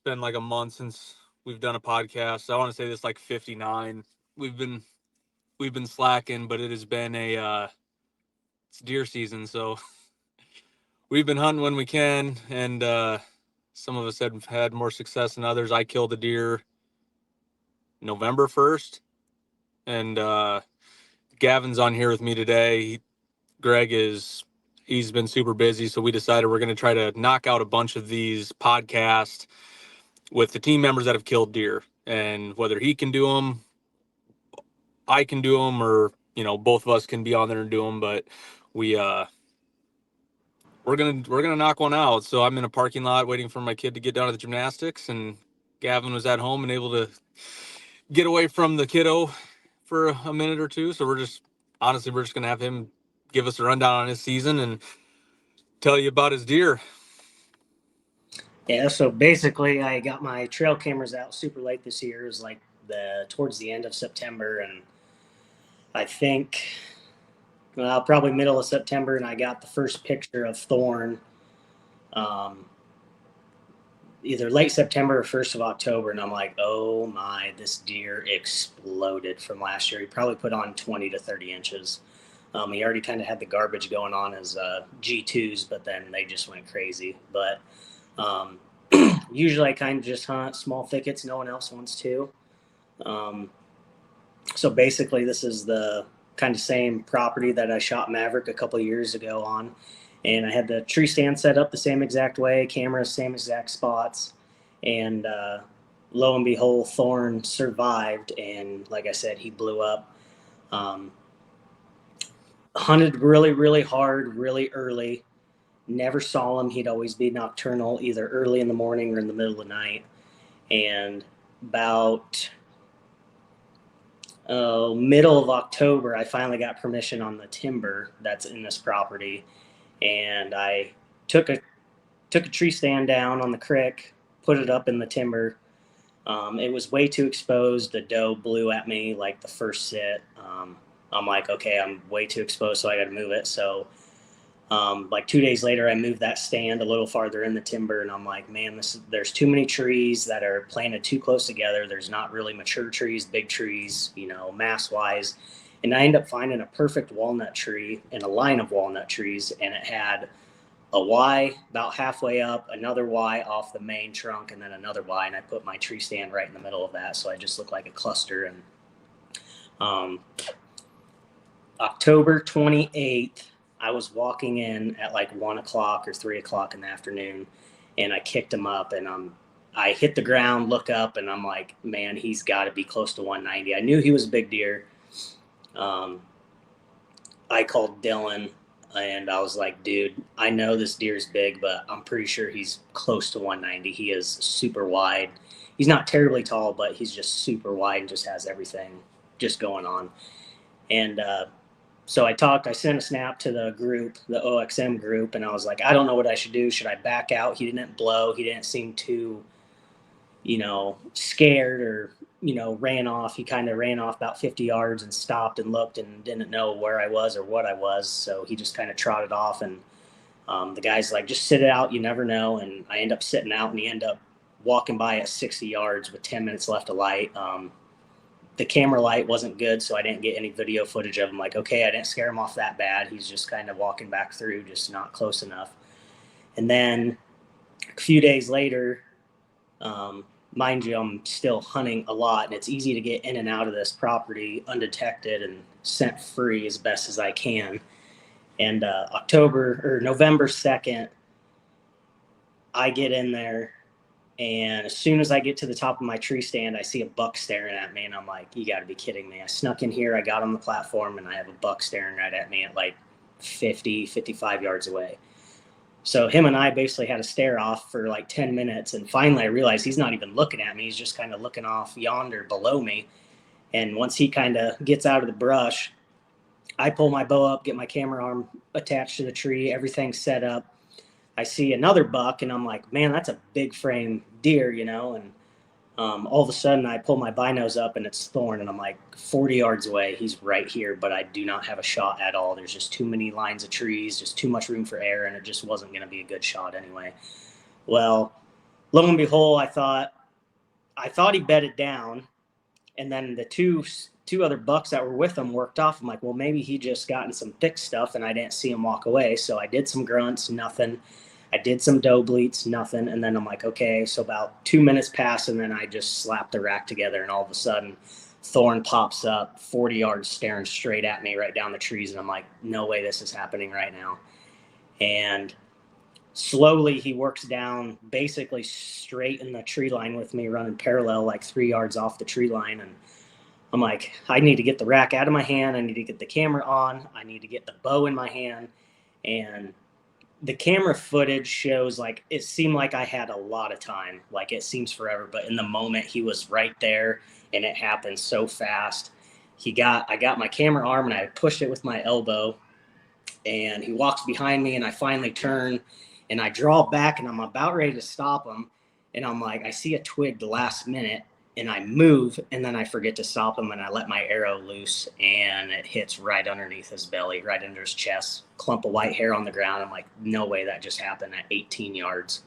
been like a month since we've done a podcast. I want to say this like 59. We've been we've been slacking, but it has been a it's deer season, so we've been hunting when we can, and some of us have had more success than others. I killed a deer November 1st, and Gavin's on here with me today. Greg is he's been super busy, so we decided we're going to try to knock out a bunch of these podcasts with the team members that have killed deer, and whether he can do them, I can do them, or both of us can be on there and do them. But we we're gonna knock one out. So I'm in a parking lot waiting for my kid to get down to the gymnastics, and Gavin was at home and able to get away from the kiddo for a minute or two. So we're just gonna have him give us a rundown on his season and tell you about his deer. Yeah, so basically I got my trail cameras out super late this year. It was like towards the end of September, and I think probably middle of September, and I got the first picture of Thorn either late September or 1st of October, and I'm like, oh my, this deer exploded from last year. He probably put on 20 to 30 inches. He already kind of had the garbage going on as G2s, but then they just went crazy. But usually I kind of just hunt small thickets no one else wants to. So basically this is the kind of same property that I shot Maverick a couple of years ago on. And I had the tree stand set up the same exact way, cameras, same exact spots. And lo and behold, Thorn survived. And like I said, he blew up. Hunted really, really hard, really early. Never saw him. He'd always be nocturnal, either early in the morning or in the middle of the night. And about middle of October, I finally got permission on the timber that's in this property. And I took a tree stand down on the creek, put it up in the timber. It was way too exposed. The doe blew at me like the first sit. I'm like, okay, I'm way too exposed, so I got to move it. So like 2 days later, I moved that stand a little farther in the timber, and I'm like, man, there's too many trees that are planted too close together. There's not really mature trees, big trees, mass-wise. And I ended up finding a perfect walnut tree in a line of walnut trees, and it had a Y about halfway up, another Y off the main trunk, and then another Y, and I put my tree stand right in the middle of that, so I just looked like a cluster. And October 28th, I was walking in at like 1 o'clock or 3 o'clock in the afternoon, and I kicked him up, and I hit the ground, look up, and I'm like, man, he's got to be close to 190. I knew he was a big deer. I called Dylan, and I was like, dude, I know this deer's big, but I'm pretty sure he's close to 190. He is super wide. He's not terribly tall, but he's just super wide and just has everything just going on. And so I sent a snap to the group, the OXM group, and I was like, I don't know what I should do. Should I back out? He didn't blow. He didn't seem too, scared or ran off. He kind of ran off about 50 yards and stopped and looked and didn't know where I was or what I was. So he just kind of trotted off, and the guy's like, just sit it out. You never know. And I end up sitting out, and he ended up walking by at 60 yards with 10 minutes left of light. The camera light wasn't good, so I didn't get any video footage of him. Like, okay, I didn't scare him off that bad. He's just kind of walking back through, just not close enough. And then a few days later, mind you, I'm still hunting a lot, and it's easy to get in and out of this property undetected and scent free as best as I can. And November 2nd, I get in there, and as soon as I get to the top of my tree stand, I see a buck staring at me, and I'm like, you got to be kidding me. I snuck in here, I got on the platform, and I have a buck staring right at me at like 50, 55 yards away. So him and I basically had a stare off for like 10 minutes. And finally I realized he's not even looking at me. He's just kind of looking off yonder below me. And once he kind of gets out of the brush, I pull my bow up, get my camera arm attached to the tree, everything's set up. I see another buck, and I'm like, man, that's a big frame deer, and all of a sudden I pull my binos up, and it's Thorn, and I'm like 40 yards away. He's right here, but I do not have a shot at all. There's just too many lines of trees, just too much room for air, and it just wasn't going to be a good shot anyway. Well, lo and behold, I thought he bedded down, and then the two other bucks that were with him worked off. I'm like, well, maybe he just gotten some thick stuff, and I didn't see him walk away. So I did some grunts, nothing. I did some doe bleats, nothing. And then I'm like, okay. So about 2 minutes pass, and then I just slapped the rack together, and all of a sudden, Thorn pops up 40 yards staring straight at me right down the trees. And I'm like, no way this is happening right now. And slowly he works down basically straight in the tree line with me, running parallel like 3 yards off the tree line. And I'm like, I need to get the rack out of my hand. I need to get the camera on. I need to get the bow in my hand. And the camera footage shows like it seemed like I had a lot of time. Like it seems forever, but in the moment he was right there, and it happened so fast. I got my camera arm and I pushed it with my elbow, and he walks behind me, and I finally turn and I draw back, and I'm about ready to stop him. And I'm like, I see a twig the last minute, and I move, and then I forget to stop him, and I let my arrow loose, and it hits right underneath his belly, right under his chest, clump of white hair on the ground. I'm like, no way that just happened at 18 yards.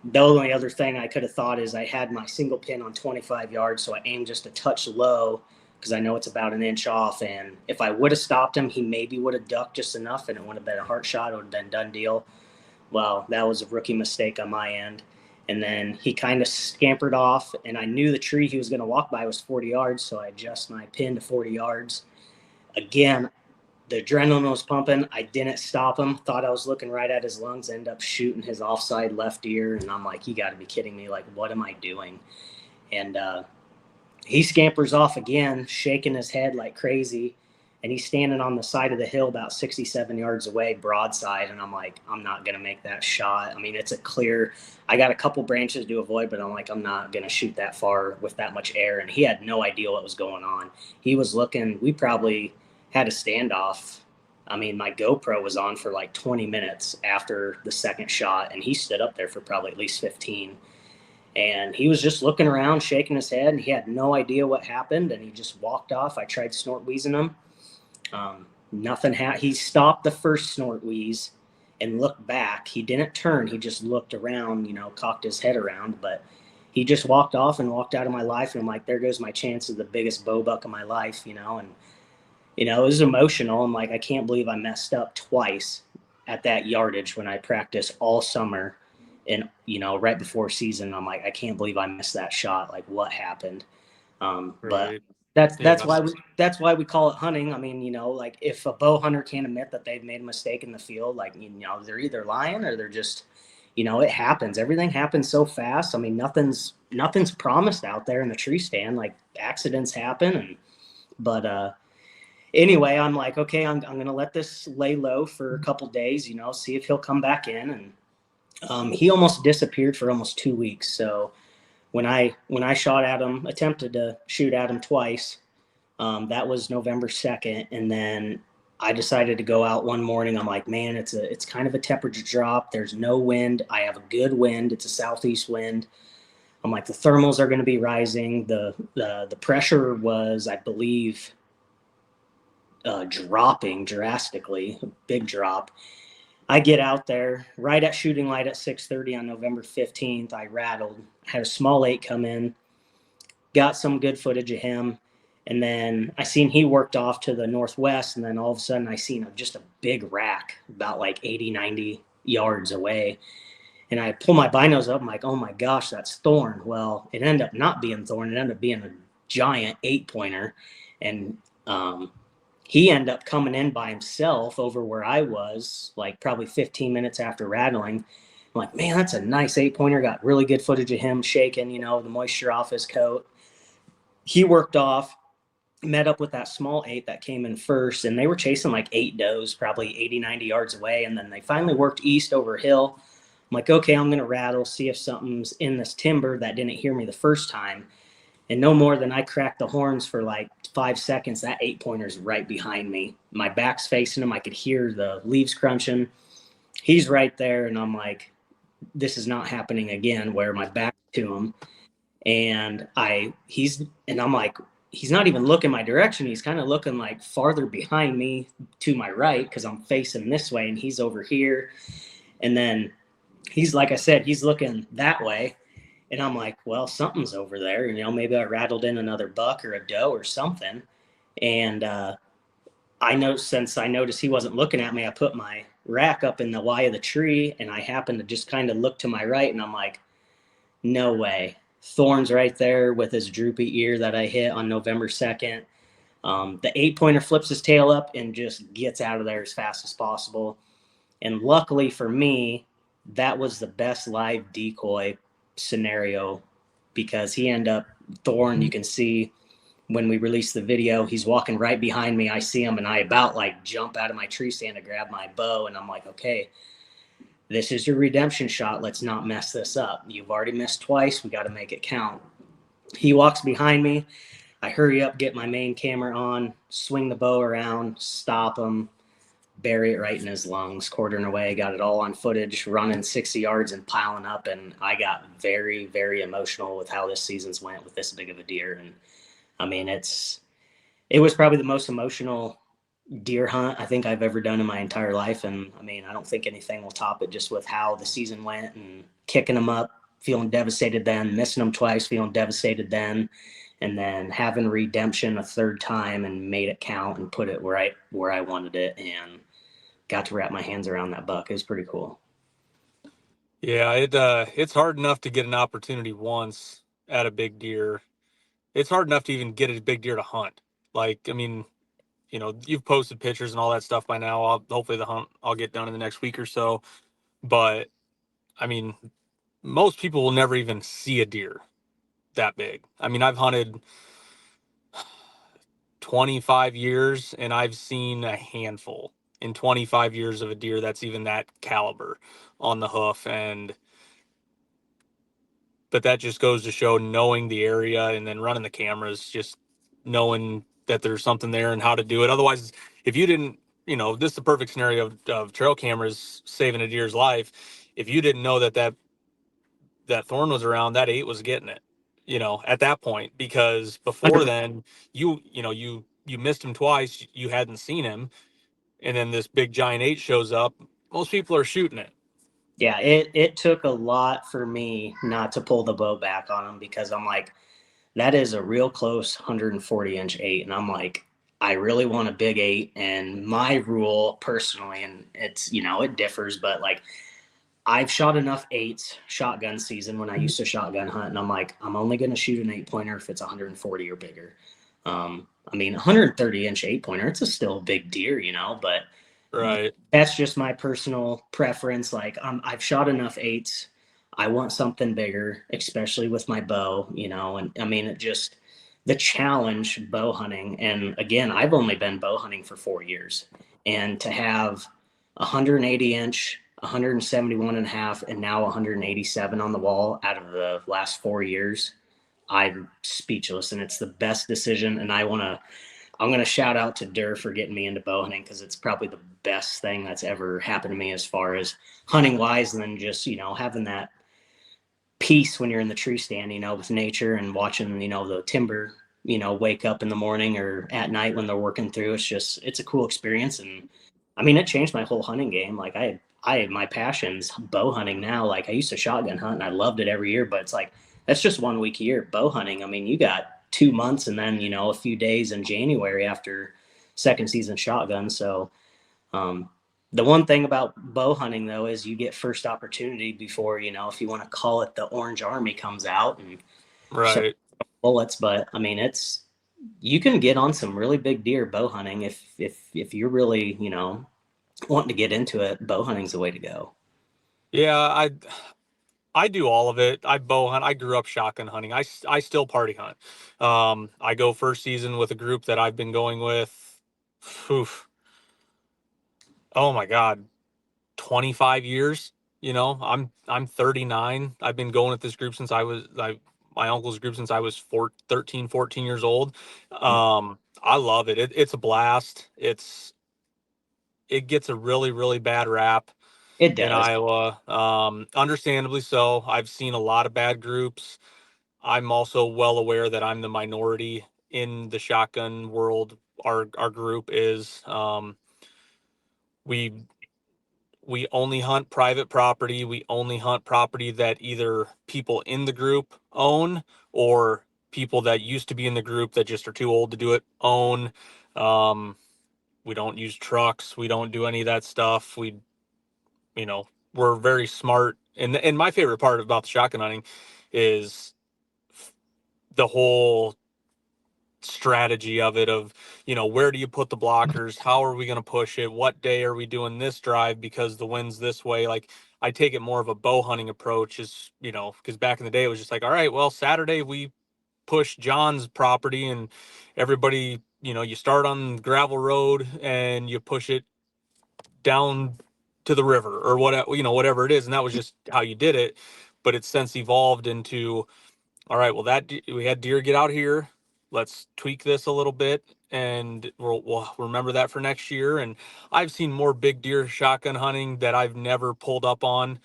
The only other thing I could have thought is I had my single pin on 25 yards, so I aimed just a touch low because I know it's about an inch off. And if I would have stopped him, he maybe would have ducked just enough, and it would have been a heart shot. It would have been done deal. Well, that was a rookie mistake on my end. And then he kind of scampered off, and I knew the tree he was going to walk by was 40 yards, so I adjust my pin to 40 yards. Again, the adrenaline was pumping. I didn't stop him. Thought I was looking right at his lungs. Ended up shooting his offside left ear, and I'm like, you got to be kidding me. Like, what am I doing? And he scampers off again, shaking his head like crazy. And he's standing on the side of the hill about 67 yards away, broadside. And I'm like, I'm not going to make that shot. I mean, it's a clear, I got a couple branches to avoid, but I'm like, I'm not going to shoot that far with that much air. And he had no idea what was going on. He was looking, we probably had a standoff. I mean, my GoPro was on for like 20 minutes after the second shot, and he stood up there for probably at least 15. And he was just looking around, shaking his head, and he had no idea what happened. And he just walked off. I tried snort wheezing him. Nothing he stopped the first snort wheeze and looked back. He didn't turn. He just looked around, cocked his head around, but he just walked off and walked out of my life. And I'm like, there goes my chance of the biggest bow buck of my life, and, it was emotional. I'm like, I can't believe I messed up twice at that yardage when I practiced all summer and, right before season. I'm like, I can't believe I missed that shot. Like, what happened? Right. But that's why we call it hunting. I mean, like if a bow hunter can't admit that they've made a mistake in the field, like, they're either lying or they're just, it happens. Everything happens so fast. I mean, nothing's promised out there in the tree stand. Like, accidents happen. But anyway, I'm like, okay, I'm going to let this lay low for a couple days, see if he'll come back in. And he almost disappeared for almost 2 weeks. So when I shot at him, attempted to shoot at him twice, that was November 2nd. And then I decided to go out one morning. I'm like, man, it's kind of a temperature drop. There's no wind. I have a good wind. It's a southeast wind. I'm like, the thermals are going to be rising. The pressure was, I believe, dropping drastically, a big drop. I get out there right at shooting light at 6:30 on November 15th. I rattled, had a small 8 come in, got some good footage of him. And then I seen he worked off to the northwest. And then all of a sudden I seen just a big rack about like 80, 90 yards away. And I pull my binos up. I'm like, oh my gosh, that's Thorn. Well, it ended up not being Thorn. It ended up being a giant 8-pointer. And he ended up coming in by himself over where I was, like probably 15 minutes after rattling. I'm like, man, that's a nice 8-pointer. Got really good footage of him shaking, the moisture off his coat. He worked off, met up with that small 8 that came in first, and they were chasing like 8 does, probably 80, 90 yards away. And then they finally worked east over a hill. I'm like, okay, I'm going to rattle, see if something's in this timber that didn't hear me the first time. And no more than I cracked the horns for like 5 seconds, that 8-pointer's right behind me. My back's facing him. I could hear the leaves crunching. He's right there. And I'm like, this is not happening again, where my back to him. And I'm like, he's not even looking my direction. He's kind of looking like farther behind me to my right, because I'm facing this way and he's over here. And then He's like I said, he's looking that way, and I'm like, well, something's over there. Maybe I rattled in another buck or a doe or something. And I noticed he wasn't looking at me, I put my rack up in the Y of the tree, and I happened to just kind of look to my right, and I'm like, no way. Thorns right there with his droopy ear that I hit on November 2nd. The 8 pointer flips his tail up and just gets out of there as fast as possible. And luckily for me, that was the best live decoy scenario because he ended up Thorn. You can see when we released the video, he's walking right behind me. I see him and I about like jump out of my tree stand to grab my bow. And I'm like, okay, this is your redemption shot. Let's not mess this up. You've already missed twice. We got to make it count. He walks behind me. I hurry up, get my main camera on, swing the bow around, stop him, bury it right in his lungs, quartering away, got it all on footage, running 60 yards and piling up. And I got very, very emotional with how this season's went with this big of a deer. And I mean, it was probably the most emotional deer hunt I think I've ever done in my entire life. And I mean, I don't think anything will top it just with how the season went and kicking them up, feeling devastated then, missing them twice, feeling devastated then, and then having redemption a third time and made it count and put it where I wanted it and got to wrap my hands around that buck. It was pretty cool. Yeah, it's hard enough to get an opportunity once at a big deer. It's hard enough to even get a big deer to hunt. Like, I mean, you've posted pictures and all that stuff by now. Hopefully the hunt I'll get done in the next week or so. But I mean, most people will never even see a deer that big. I mean, I've hunted 25 years and I've seen a handful in 25 years of a deer that's even that caliber on the hoof. And but that just goes to show knowing the area and then running the cameras, just knowing that there's something there and how to do it. Otherwise, if you didn't, this is the perfect scenario of trail cameras saving a deer's life. If you didn't know that thorn was around, that 8 was getting it, at that point, because before then you missed him twice, you hadn't seen him, and then this big giant 8 shows up. Most people are shooting it. Yeah, it took a lot for me not to pull the bow back on him because I'm like, that is a real close 140-inch 8. And I'm like, I really want a big 8. And my rule personally, and it differs, but like I've shot enough 8s shotgun season when I used to shotgun hunt. And I'm like, I'm only going to shoot an 8 pointer if it's 140 or bigger. I mean, 130-inch 8 pointer, it's a still big deer, but Right. that's just my personal preference. Like I've shot enough 8s. I want something bigger, especially with my bow, and I mean, it just the challenge bow hunting. And again, I've only been bow hunting for 4 years, and to have 180-inch, 171 and a half, and now 187 on the wall out of the last 4 years, I'm speechless, and it's the best decision. And I'm going to shout out to Durr for getting me into bow hunting because it's probably the best thing that's ever happened to me as far as hunting wise. And then just, having that peace when you're in the tree stand, with nature and watching, the timber, wake up in the morning or at night when they're working through. It's a cool experience. And I mean, it changed my whole hunting game. Like my passion's bow hunting now. Like I used to shotgun hunt and I loved it every year, but it's like, that's just 1 week a year. Bow hunting, I mean, you got 2 months and then, a few days in January after second season shotgun. So, the one thing about bow hunting though is you get first opportunity before, if you want to call it, the Orange Army comes out and starts Right. bullets. But I mean, you can get on some really big deer bow hunting if you're really, wanting to get into it. Bow hunting's the way to go. Yeah, I do all of it. I bow hunt. I grew up shotgun hunting. I still party hunt. I go first season with a group that I've been going with. Oof, oh my God, 25 years. I'm 39. I've been going with this group since my uncle's group since I was 13, 14 years old. I love it. It's a blast. It gets a really, really bad rap It in does. Iowa. Understandably so. I've seen a lot of bad groups. I'm also well aware that I'm the minority in the shotgun world. Our group is we we only hunt private property. We only hunt property that either people in the group own or people that used to be in the group that just are too old to do it own. Um, we don't use trucks. We don't do any of that stuff. You know, we're very smart. And my favorite part about the shotgun hunting is the whole strategy of it of, you know, where do you put the blockers, how are we going to push it, what day are we doing this drive because the wind's this way. Like, I take it more of a bow hunting approach, is, you know, because back in the day it was just like, all right, well, Saturday we push John's property and everybody, you know, you start on gravel road and you push it down to the river or whatever, you know, whatever it is, and that was just how you did it. But it's since evolved into, all right, well, we had deer get out here. Let's tweak this a little bit, and we'll remember that for next year. And I've seen more big deer shotgun hunting that I've never pulled up on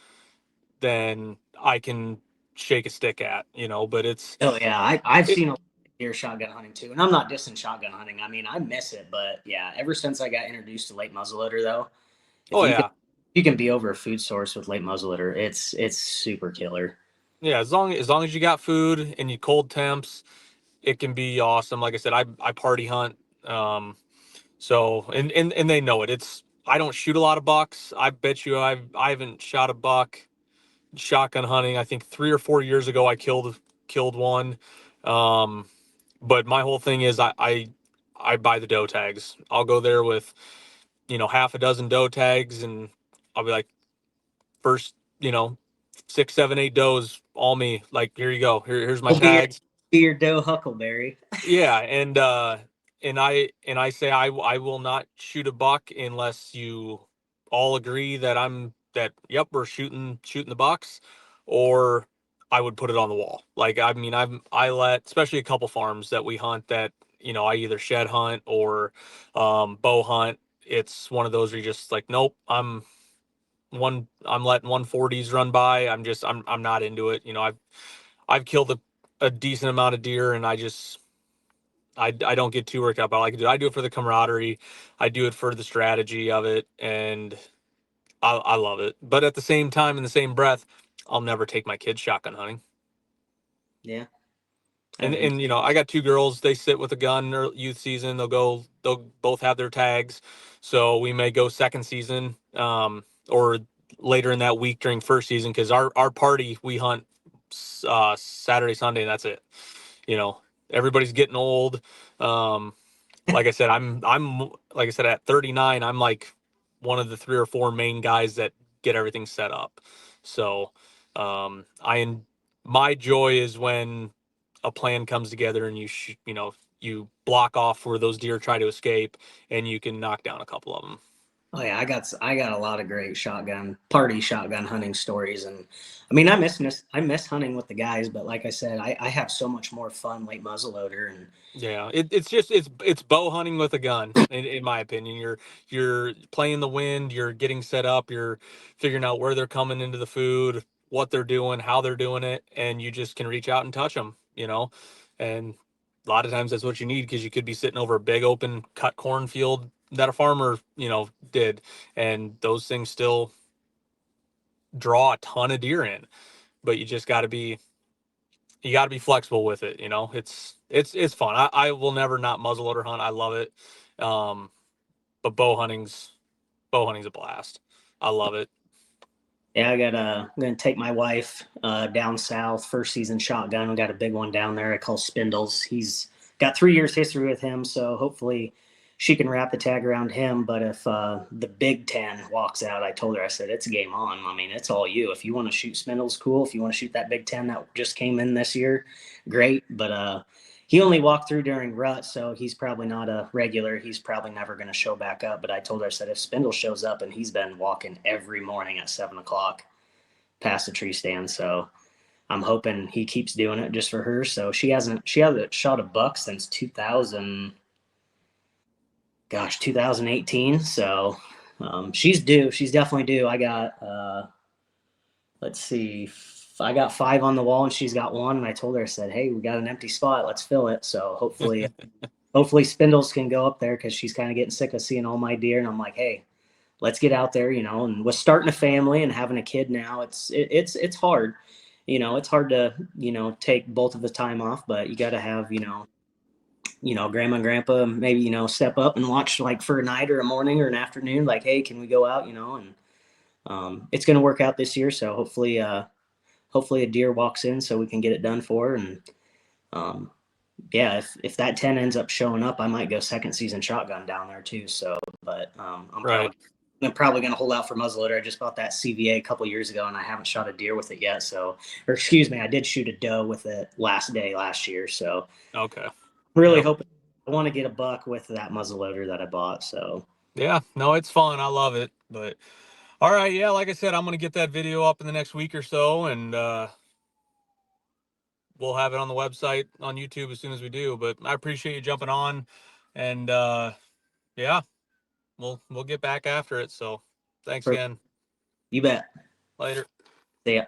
than I can shake a stick at, you know. But Oh yeah, I've it. seen a lot of deer shotgun hunting too, and I'm not dissing shotgun hunting. I mean, I miss it, but yeah, ever since I got introduced to late muzzleloader, though, if Oh you can yeah, you can be over a food source with late muzzleloader, it's super killer. yeah. As long as you got food and you cold temps, it can be awesome. Like I said, I party hunt. So and they know it. It's I don't shoot a lot of bucks. I bet you I haven't shot a buck shotgun hunting. I think 3 or 4 years ago I killed one. Um, but my whole thing is I buy the doe tags. I'll go there with, you know, half a dozen doe tags, and I'll be like, first, you know, 6, 7, 8 does, all me. Like, here you go. Here's my Will tags. be your doe huckleberry. Yeah, and I say I will not shoot a buck unless you all agree that yep, we're shooting the bucks, or I would put it on the wall. Like, I mean, I let, especially a couple farms that we hunt that, you know, I either shed hunt or bow hunt. It's one of those where you just like, nope, I'm letting 140s run by. I'm not into it. You know, I've killed a decent amount of deer, and I don't get too worked up. I do it for the camaraderie. I do it for the strategy of it, and I love it. But at the same time, in the same breath, I'll never take my kids shotgun hunting. Yeah, I And agree. and you know, I got two girls. They sit with a gun or youth season. They'll both have their tags. So we may go second season, or later in that week during first season, because our party we hunt Saturday, Sunday, and that's it. You know, everybody's getting old. Um, like I said, I'm like I said, at 39, I'm like one of the 3 or 4 main guys that get everything set up. So I my joy is when a plan comes together and you know, you block off where those deer try to escape and you can knock down a couple of them. Oh yeah, I got a lot of great shotgun hunting stories, and I mean I miss hunting with the guys, but like I said, I have so much more fun late muzzleloader, and Yeah, it's bow hunting with a gun, in my opinion. You're playing the wind, you're getting set up, you're figuring out where they're coming into the food, what they're doing, how they're doing it, and you just can reach out and touch them, you know. And a lot of times that's what you need, because you could be sitting over a big open cut cornfield that a farmer, you know, did, and those things still draw a ton of deer in. But you got to be flexible with it. You know, it's fun. I will never not muzzleloader hunt. I love it. Um, but bow hunting's a blast. I love it. yeah, I'm gonna take my wife down south. First season shotgun. We got a big one down there. I call Spindles. He's got 3 years history with him, so hopefully she can wrap the tag around him. But if the Big Ten walks out, I told her, I said it's game on. I mean, it's all you. If you want to shoot Spindles, cool. If you want to shoot that Big Ten that just came in this year, great. But he only walked through during rut, so he's probably not a regular. He's probably never going to show back up. But I told her, I said, if Spindle shows up, and he's been walking every morning at 7 o'clock past the tree stand, so I'm hoping he keeps doing it just for her. So she hasn't shot a buck since 2018. So she's due. She's definitely due. I got let's see, I got 5 on the wall and she's got one. And I told her, I said, hey, we got an empty spot. Let's fill it. So hopefully Spindles can go up there, because she's kind of getting sick of seeing all my deer. And I'm like, hey, let's get out there, and with starting a family and having a kid now, it's hard. It's hard to, take both of the time off, but you got to have, grandma and grandpa maybe, step up and watch like for a night or a morning or an afternoon, like, hey, can we go out, and it's going to work out this year. So hopefully a deer walks in so we can get it done for her. And um, yeah, if that 10 ends up showing up, I might go second season shotgun down there too. So, but Right. I'm probably going to hold out for muzzleloader. I just bought that CVA a couple years ago, and I haven't shot a deer with it yet. So, or excuse me, I did shoot a doe with it last year. So, Okay. really Yep. hoping I want to get a buck with that muzzleloader that I bought. So, Yeah. No, it's fun. I love it. But all right. Yeah. Like I said, I'm going to get that video up in the next week or so, and we'll have it on the website on YouTube as soon as we do. But I appreciate you jumping on, and yeah, we'll get back after it. So thanks again. you bet. Later. See ya.